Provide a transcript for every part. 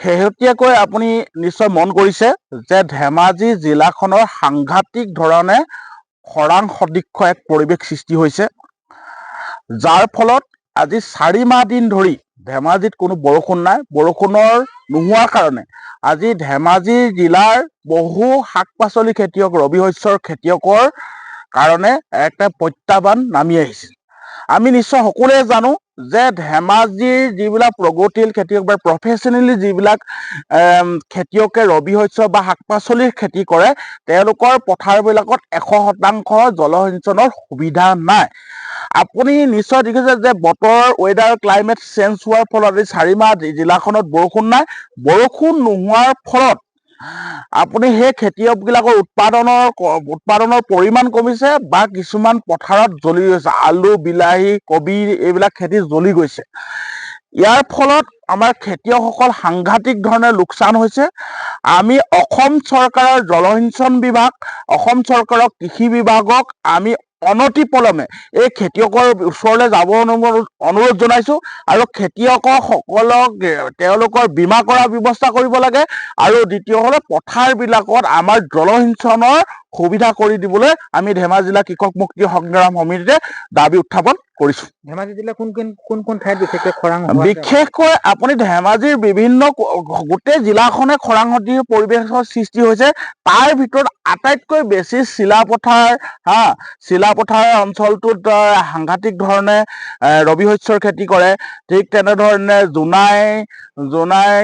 শেহতীয়াকৈ আপুনি নিশ্চয় মন কৰিছে যে ধেমাজি জিলাখনৰ সাংঘাতিক ধৰণে খৰাং সদৃশ এক পৰিৱেশ সৃষ্টি হৈছে, যাৰ ফলত আজি 4 মাহ দিন ধৰি ধেমাজিত কোনো বৰষুণ নাই। বৰষুণৰ নোহোৱাৰ কাৰণে আজি ধেমাজি জিলাৰ বহু শাক পাচলি খেতিয়ক, ৰবি শস্যৰ খেতিয়কৰ কাৰণে একটা প্ৰত্যাহ্বান নামি আহিছে। আমি নিশ্চয় সকলোৱে জানো যে ধেমাজিৰ যিবিলাক প্ৰগতিশীল খেতিয়ক বা প্ৰফেচনেলি যিবিলাক খেতিয়কে ৰবি শস্য বা শাক পাচলিৰ খেতি কৰে, তেওঁলোকৰ পথাৰবিলাকত 100% জলসিঞ্চনৰ সুবিধা নাই। আপুনি নিশ্চয় দেখিছে যে বতৰ ৱেডাৰ ক্লাইমেট চেঞ্জ হোৱাৰ ফলত এই 4 মাহ জিলাখনত বৰষুণ নাই। বৰষুণ নোহোৱাৰ ফলত আপুনি সেই খেতিয়কবিলাকৰ উৎপাদনৰ পৰিমাণ কমিছে বা কিছুমান পথাৰত জ্বলি গৈছে, আলু, বিলাহী, কবি এইবিলাক খেতি জ্বলি গৈছে। ইয়াৰ ফলত আমাৰ খেতিয়কসকল সাংঘাতিক ধৰণে লোকচান হৈছে। আমি অসম চৰকাৰৰ জলসিঞ্চন বিভাগ, অসম চৰকাৰৰ কৃষি বিভাগক আমি অনতিপলমে এই খেতিয়কৰ ওচৰলৈ যাব অনুৰোধ জনাইছোঁ আৰু খেতিয়কসকলক তেওঁলোকৰ বীমা কৰাৰ ব্যৱস্থা কৰিব লাগে আৰু দ্বিতীয় হ'লে পথাৰবিলাকত আমাৰ জলসিঞ্চনৰ সুবিধা কৰি দিবলৈ আমি ধেমাজি জিলা কৃষক মুক্তি সংগ্ৰাম সমিতিতে দাবী উত্থাপন কৰিছোঁ। ধেমাজি জিলা কোন ঠাইত বিশেষকৈ খৰাং? বিশেষকৈ আপুনি ধেমাজিৰ বিভিন্ন গোটেই জিলাখনে খৰাং পৰিৱেশৰ সৃষ্টি হৈছে। তাৰ ভিতৰত আটাইতকৈ বেছি চিলাপথাৰ চিলাপথাৰ অঞ্চলটোত সাংঘাতিক ধৰণে ৰবি শস্যৰ খেতি কৰে। ঠিক তেনেধৰণে জোনাই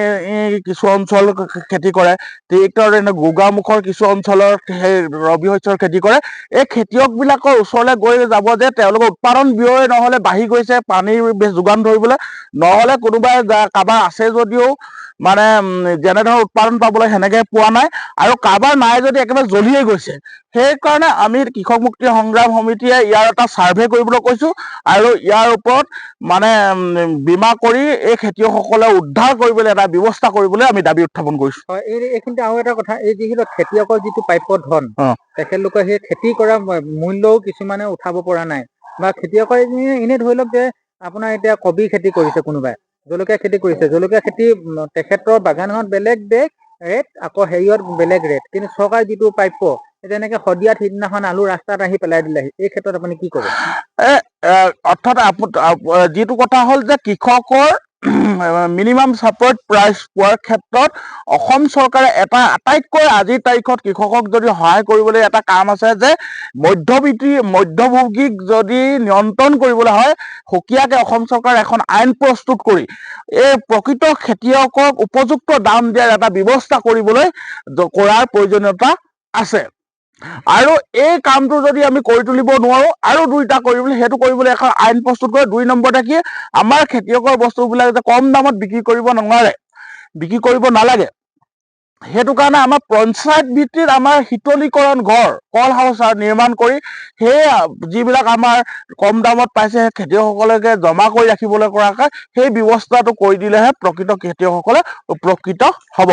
কিছু অঞ্চল খেতি কৰে। ঠিক তেনেধৰণে গোগামুখৰ কিছু অঞ্চলৰ সেই ৰবি শস্যৰ খেতি কৰে। এই খেতিয়কবিলাকৰ ওচৰলৈ গৈ যাব যে তেওঁলোকৰ উৎপাদন ব্যয় নহ'লে বাঢ়ি গৈছে পানীৰ যোগান ধৰিবলৈ, নহ'লে কোনোবাই কাৰোবাৰ আছে যদিও মানে যেনেধৰণৰ উৎপাদন পাবলৈ সেনেকৈ পোৱা নাই, আৰু কাৰোবাৰ নাই যদি একেবাৰে জ্বলিয়ে গৈছে। সেইকাৰণে আমি কৃষক মুক্তি সংগ্ৰাম সমিতিয়ে ইয়াৰ এটা ছাৰ্ভে কৰিবলৈ কৈছোঁ আৰু ইয়াৰ ওপৰত মানে বীমা কৰি এই খেতিয়কসকলে উদ্ধাৰ কৰিবলৈ এটা ব্যৱস্থা কৰিবলৈ আমি দাবী উত্থাপন কৰিছোঁ। হয়, এইখিনিতে আৰু এটা কথা, এই যিহেতু খেতিয়কৰ যিটো প্ৰাপ্য ধন, তেখেতলোকে সেই খেতি কৰা মূল্যও কিছুমানে উঠাব পৰা নাই, বা খেতিয়কৰ এনেই ধৰি লওক যে আপোনাৰ এতিয়া কবি খেতি কৰিছে, কোনোবাই জলকীয়া খেতি কৰিছে, জলকীয়া খেতি তেখেতৰ বাগানখনত বেলেগ ৰেট, আকৌ হেৰিয়ত বেলেগ ৰেট, কিন্তু চৰকাৰে যিটো প্ৰাপ্য যেনেকে শদিয়াত সিদিনাখন আলু ৰাস্তাত আহি পেলাই দিলেহি, এই ক্ষেত্ৰত আপুনি কি ক'ব? অৰ্থাৎ যিটো কথা হ'ল যে কৃষকৰ মিনিমাম ছাপৰ্ট প্ৰাইচ পোৱাৰ ক্ষেত্ৰত অসম চৰকাৰে এটা আটাইতকৈ আজিৰ তাৰিখত কৃষকক যদি সহায় কৰিবলৈ এটা কাম আছে যে মধ্যভোগীক যদি নিয়ন্ত্ৰণ কৰিবলৈ হয়, সুকীয়াকৈ অসম চৰকাৰে এখন আইন প্ৰস্তুত কৰি এই প্ৰকৃত খেতিয়কক উপযুক্ত দাম দিয়াৰ এটা ব্যৱস্থা কৰাৰ প্ৰয়োজনীয়তা আছে। আৰু এই কামটো যদি আমি কৰি তুলিব নোৱাৰোঁ, আৰু দুইটা কৰিবলৈ এখন আইন প্ৰস্তুত কৰে। 2 নম্বৰতে কি, আমাৰ খেতিয়কৰ বস্তুবিলাক যে কম দামত বিক্ৰী কৰিব নালাগে, সেইটো কাৰণে আমাৰ পঞ্চায়ত ভিত্তিত আমাৰ শীতলীকৰণ ঘৰ, কল হাউচ নিৰ্মাণ কৰি সেই যিবিলাক আমাৰ কম দামত পাইছে সেই খেতিয়কসকলকে জমা কৰি ৰাখিবলৈ পৰাকৈ সেই ব্যৱস্থাটো কৰি দিলেহে প্ৰকৃত খেতিয়কসকলে উপকৃত হ'ব।